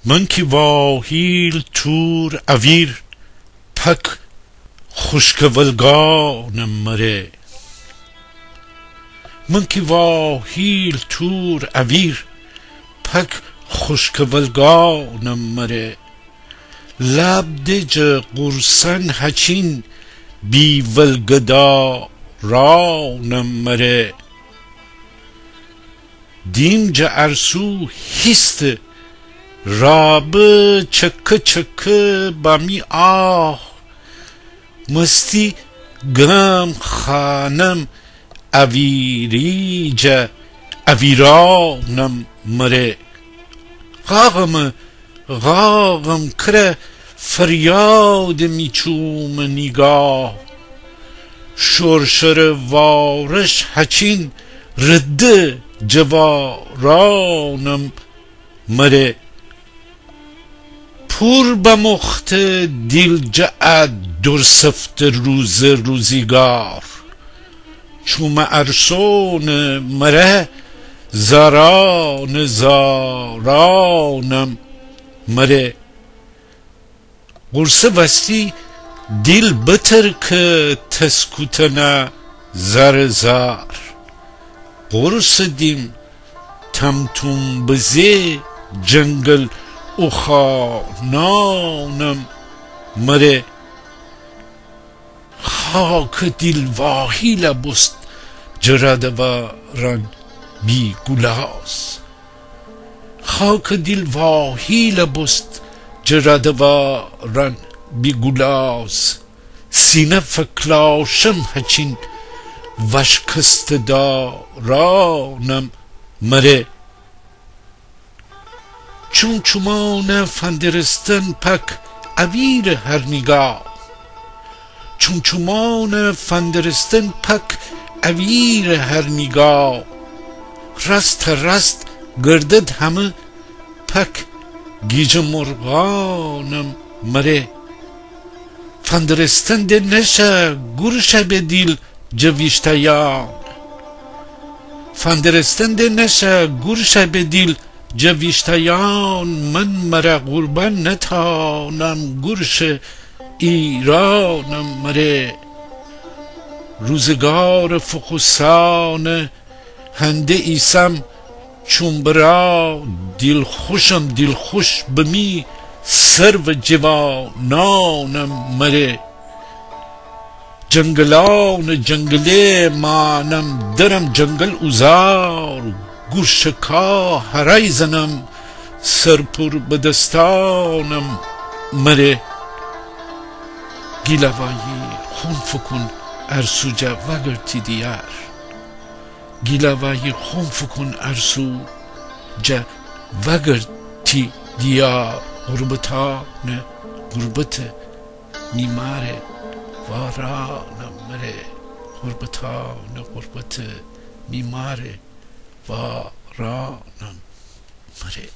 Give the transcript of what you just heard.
من کی وا هیل تور اویر پک خوشکولگانم مره. من کی وا هیل تور اویر پک خوشکولگانم مره. لب دج قرصن هچین بی ولگدا رانم مره. دیم جا ارسو هیست رابه چکه چکه بامی آه. مستی گم خانم اویری جا اویرانم مره. غاغم کره فریاد میچوم نگاه. شرشر وارش هچین رده جوارانم مره. پور بمخت دیل جعد در سفت روزگار. چوم ارسون مره زارانم مره. قرص وستی دیل بتر که تسکوتنا زار. قرص دیم تمتون بزه جنگل اخانانم مره. خاک دیل واهی لبست جرادواران بی گلاز. خاک دیل واهی لبست جرادواران بی گلاز. سینه فکلاشم هچین وشکست دارانم مره. چون چومان فندرستن پک اویر هر نگاه. چون چومان فندرستن پک اویر هر نگاه. رست گردد همه پک گیج مرغانم مره. فندرستن ده نشه گرشه به دیل جویشتیان. فندرستن ده نشه گرشه به دیل جویشتیان. من مره قربان نتانم گرش ایرانم مره. روزگار فقوسان هنده ایسم چون برا دیل خوش بمی سرو جوانانم مره. جنگله مانم درم جنگل اوزار. گوشکا هرای زنم سرپور بدستانم مره. گیلوایی خون فکن ارسو جا وگرتی دیار. گیلوایی خون فکن ارسو جا وگرتی دیار. غربت میماره وارانم مره. غربت میماره وارانم مره.